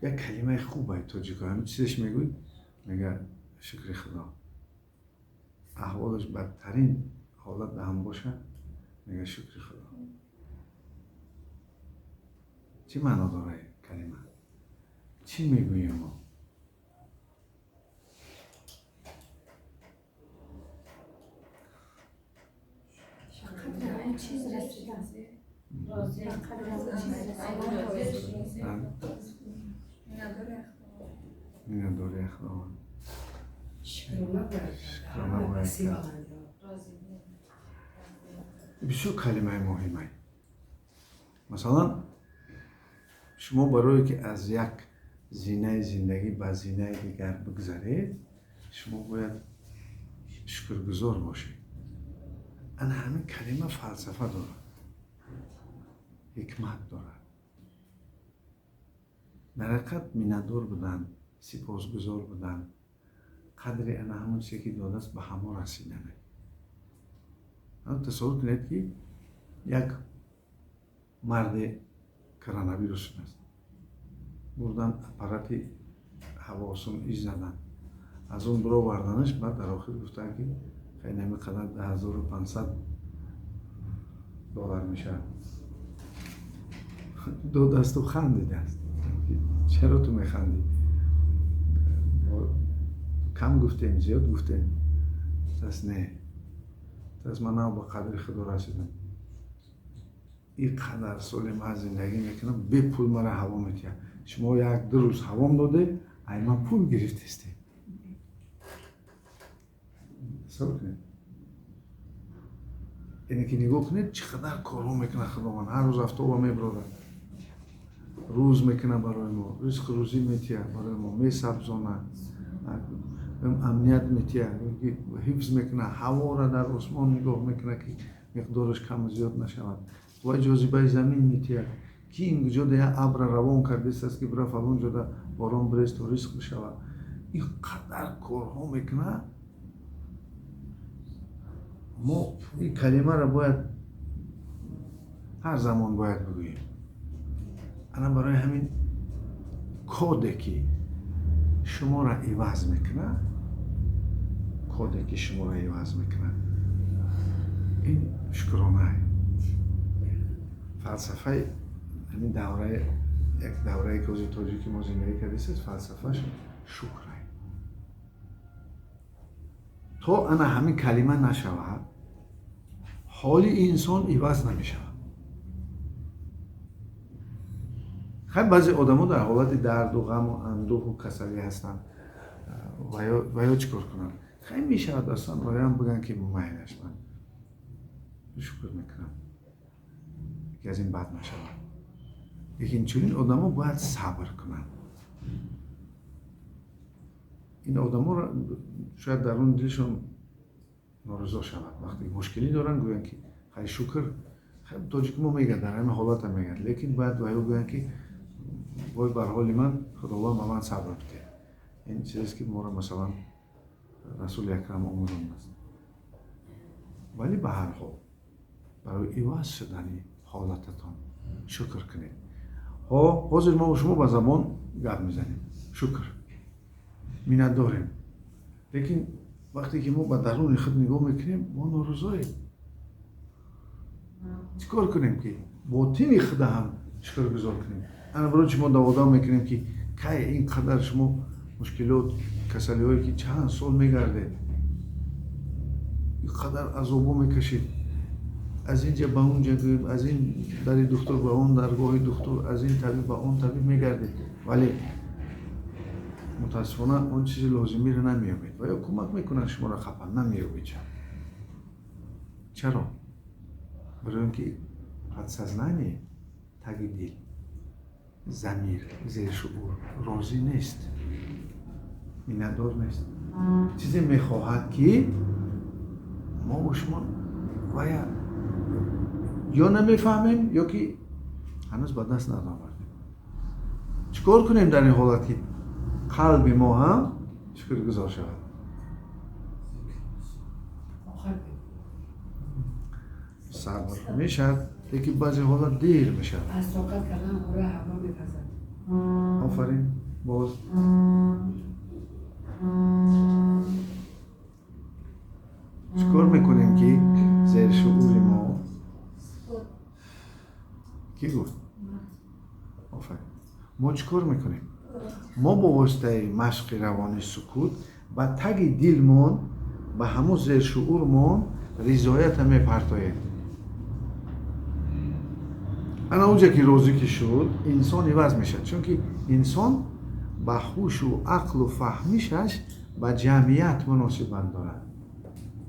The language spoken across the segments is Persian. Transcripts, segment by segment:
یک کلمه خوبه تاجیکا همین چیزش میگوی میگه شکر خدا. احوالش بدترین حالت هم باشه میگه شکر خدا. چی معنا داره کلمه؟ چی میگوییم ما؟ چیز رسیدن مینداره اخلاق بسیار کلمه مهمه. مثلا شما برای که از یک زینه زندگی به زینه دیگر بگذارید شما باید شکرگزار باشید. انا همین کلمه فلسفه داره، حکمت داره. در حقیقت میندار بودن، سپاسگزار بودن، قدر انا همون چیزی که داده است به همه رسیدنه. تصور کنید که یک مرد کرونا ویروس است، بردن اپارات حواسون ایش زدن، از اون برو بردنش، بعد در آخر گفتن که خیلی نمیقدر $1500 میشه. دو دستو خندیده است. چرا تو میخندی؟ کم گفتیم زیاد گفتیم. دست نه، دست من با قدر خدا رسیدم. این قدر سال من زندگی میکنم به پول مرا هوا میتیم. شما یک دو روز هوام داده ای من پول گرفتیستی. سوال کنید. اینه که نگاه کنید چقدر کارو میکنه خدا من. هر روز افتابا میبرده، روز میکنه برای ما، رزق روزی میتیه برای ما، میسبزانه، امنیت میتیه، حفظ میکنه، هوا را در آسمان نگاه میکنه که مقدارش کم و زیاد نشود و جاذبه زمین میتیه که این جاده یک ابر روان کرده است که برای فلان جاده باران بریست و رزق بشود. این قدر کارها میکنه. ما این کلمه را باید هر زمان باید بگوییم. انا برای همین کده که شما را عوض میکنه، کده که شما را عوض میکنه، این شکرانه. فلسفه همین دوره، یک دوره که از تاجیکی ما زندگی کردیست، فلسفهش شکره. تا انا همین کلمه نشود حالی انسان عوض نمیشه. خیلی بعضی آدم در حالت درد و غم و اندوه و کسلی هستن و یا چیکار کنن؟ خیلی میشود اصلا و هم بگن که ممینش من شکر میکنم که از این بد نشود. لیکن چنین آدم ها باید صبر کنن. این آدم ها شاید درون دلشون نارضا شود وقتی مشکلی دارن گوین که خیلی شکر. خیلی تاجیک ما میگن در همه حالات هم میگن، لیکن باید و یا گوین که وای بر حال من خداوند به من صبر بده. این چیزی که ما را مثلا رسول اکرم آموزون است. ولی به هر حال برای عوض شدن حالتتان شکر کنید. حاضر ما و شما با زبان گپ میزنیم، شکر مینت داریم، لیکن وقتی که ما به درون خود نگاه میکنیم ما نارضاییم. چیکار کنیم که باطن خود هم شکر گزار کنیم؟ انا برای شما دعا میکنیم که کی اینقدر شما مشکلات کسلی هایی که چند سال میگرده اینقدر عذابو میکشید، از اینجا به اونجا، از این در دکتر به اون درگاه دکتر، از این طبیب به اون طبیب میگردید ولی متاسفانه اون چیزی لازمی رو نمیابید و یا کمک میکنن شما را خفن نمیابید. چرا؟ برای اینکه حدس‌نانی تگ دل، ضمیر، زیر شعور راضی نیست، میندار نیست. چیزی میخواهد که ما و شما یا نمیفهمیم یا که هنوز به دست نداوردیم. چیکار کنیم در این حالت که قلب ما هم شکرگزار شود؟ صبر میشد، لیکن بعضی حالت دیر میشد. از طاقت کردن خوره هوا میپزد. آفرین. باز چیکار میکنیم که زیر شعور ما کی گفت؟ آفرین. ما چیکار میکنیم؟ ما با واسطه مشق روانی سکوت با تگ دلمون به همون زیر شعورمون رضایت میپرتایم. انا اونجا که روزی که شد انسان عوض میشه، چون که انسان با هوش و عقل و فهمیشش با جمعیت مناسبت دارد.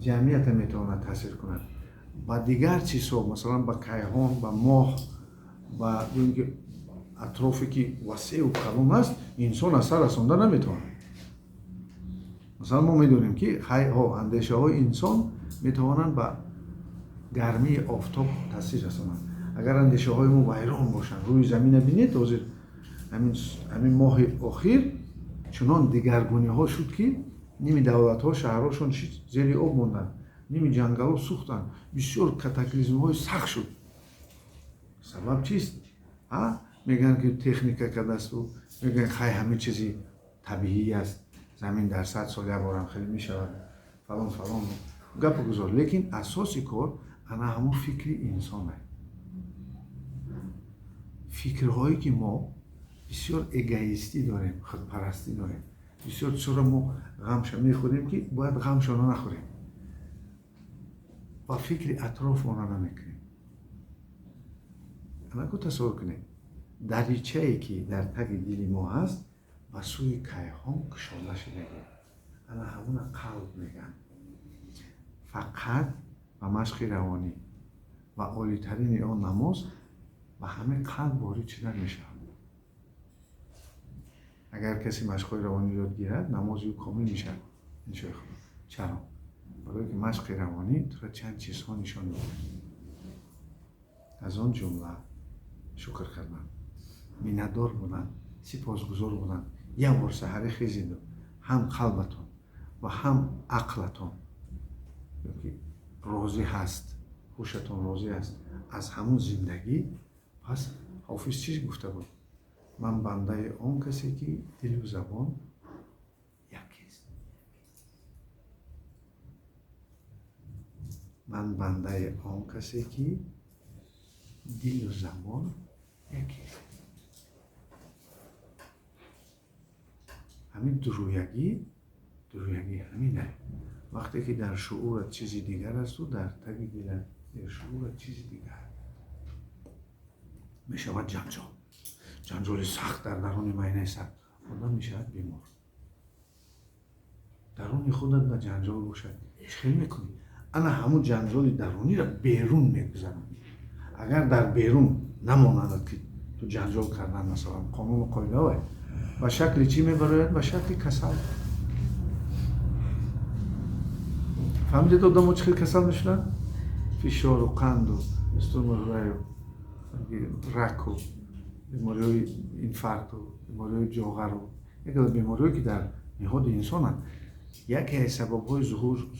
جمعیت میتواند تاثیر کند. با دیگر چیزها مثلا با کیهان، با ماه، با اینکه اطرافی که وسیع و کلان است انسان اثر رسانده نمیتواند. مثلا ما میدونیم که اندیشه های انسان میتوانند با گرمی آفتاب تاثیر رسانند. اگر اندیشه های ما ویران باشند روی زمین بینید حاضر همین ماه اخیر چنان دیگرگونی ها شد که نیمی دولت ها شهرهاشون زیر آب موندن، نیمی جنگل ها سوختن، بسیار کاتاکلیزم های سخت شد. سبب چیست؟ میگن که تکنیک کدست و میگن خیلی همه چیزی طبیعی است، زمین در 100 سال یک بار هم خیلی میشود فلان گپ گذار. لیکن اساسی کار انا همون فکری انسانه. فکرهایی که ما بسیار اگویستی داریم، خودپرستی داریم، بسیار چرا ما غمش میخوریم که باید غمشان نخوریم و فکر اطراف ما را نمیکنیم. انا کو تصور کنیم دریچه ای که در تگ دل ما هست و سوی کیهان کشانده شده. انا همون قلب میگن. فقط و مشق روانی و عالی‌ترین آن نماز و همه قلب وارد شدن میشه. اگر کسی مشق روانی یاد گیرد نماز او کامل میشه انشاءالله. چرا؟ برای که مشق روانی تو چند چیزها نشان میده. از آن جمله شکر کردن، میندار بودن، سپاسگزار بودن. یک بار سحری خیزید و هم قلبتون و هم عقلتون راضی هست، هوشتون راضی هست از همون زندگی. پس حافظ چیز گفته بود؟ من بنده آن کسی که دل و زبان یکیست. من بنده آن کسی که دل و زبان یکیست. همین درویگی همینه. وقتی که در شعورت چیزی دیگر است و در تگ دلت در شعورت چیزی دیگر میشود جنجال سخت در درون معینه سر آدم میشود بیمار. درون خودت به جنجال باشد خیلی میکنی. انا همون جنجال درونی را بیرون میگذارم. اگر در بیرون نماند که تو جنجال کردن مثلا قانون و قاعده های و شکل چی میبراید؟ و شکل کسل. فهمیدید آدم ها چخیل کسل میشنن؟ فشار و قند و استومال و رک و بیماری های اینفارکت و بیماری های جاغر و یک از بیماری هایی که در نهاد انسان هست. یکی از سبب های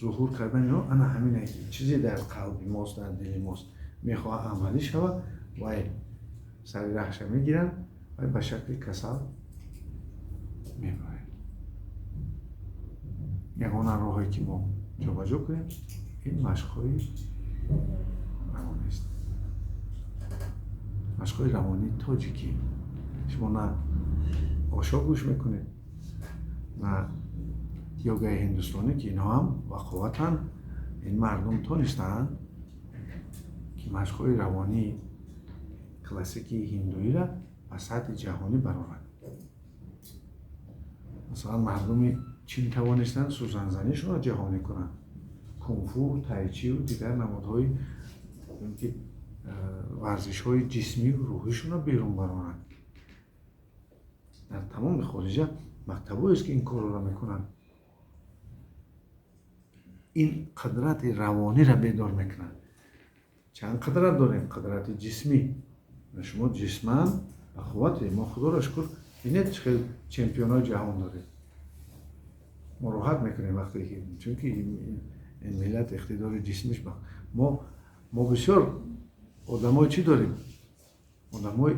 ظهور کردن اینا انا همینه. چیزی در قلب ماست، در دل ماست میخواه عملی شود و سر رخش میگیرن و به شکل کسل میبرن. یگانه راهی که ما جابجا کنیم این مشق‌های روانی است. مشق‌های روانی تاجیکی. شما نه آشا گوش میکنید نه یوگای هندوستانی که اینا هم وقوعتاً این مردم تونستند که مشق‌های روانی کلاسیکی هندویی را به سطح جهانی برآورند. مثلا مردم چین توانستند سوزن‌زنیشون را جهانی کنند. کنفو، تایچی و دیگر نمادهای که ورزش‌های جسمی و روحیشون را بیرون برآورند. در تمام خارجه مکتب‌هایی است که این کار را میکنند. این قدرت روانی را بیدار میکنند. چند قدرت داریم؟ قدرت جسمی. شما جسماً قوت ما خدا را شکر اینه خیلی چمپیونای جهان داره. ما راحت میکنیم وقتی که چون که این ملت اقتدار جسمیش ما بسیار آدمای چی داریم؟ одамои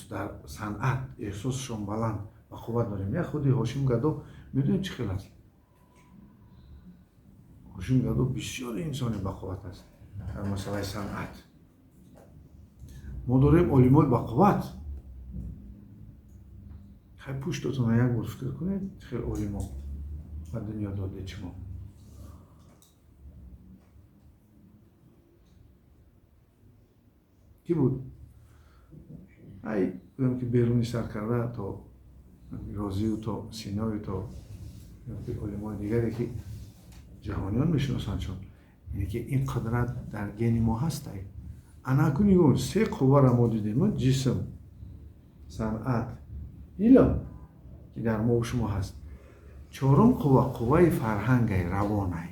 дар санъат эҳсосшон баланд ва қувват дорем. Як худи Ҳошим Гадо медонед чӣ хел аст? Ҳошим Гадо бисёр инсони бақувват аст дар масъалаи санъат. Мо дорем олимои бақувват. хай пуштатона як бор фикр кунед, чӣ хел олимо ба дунё додед шумо. Ки буд? ай гӯям ки беруни сар карда то розию то синою то олимои дигаре ки ҷаҳониён мешиносандшон, ине ки ин қудрат дар гени мо ҳастай. анаку нигоҳ се қувваро мо дидем: ҷисм, санъат, илм ки дар мо шумо ҳаст. чорум қувва қувваи фарҳангай, равонай.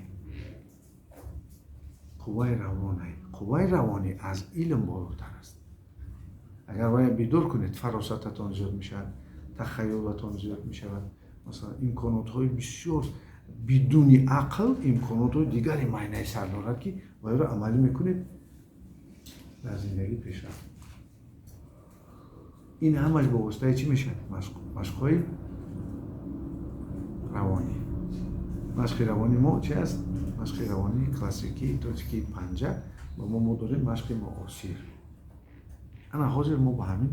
қувваи равонай. қувваи равонӣ аз илм болотар аст. агар вая бидор кунед, фаросататон зиёд мешавад, тахайюлатон зиёд мешавад. масалан имконотҳои бисёр бидуни ақл, имконотҳои дигари майнаи сар дорад ки вайро амалӣ мекунед дар зиндагӣ пешрафт. ин ҳамаш бо воситаи чӣ мешавад? машқҳои равонӣ. машқи равони мо чӣ аст? машқи равонии классикии тоҷикии панҷа ва мо дорем машқи муосир. ана ҳозир мо ба ҳамин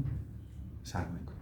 сар мекунем.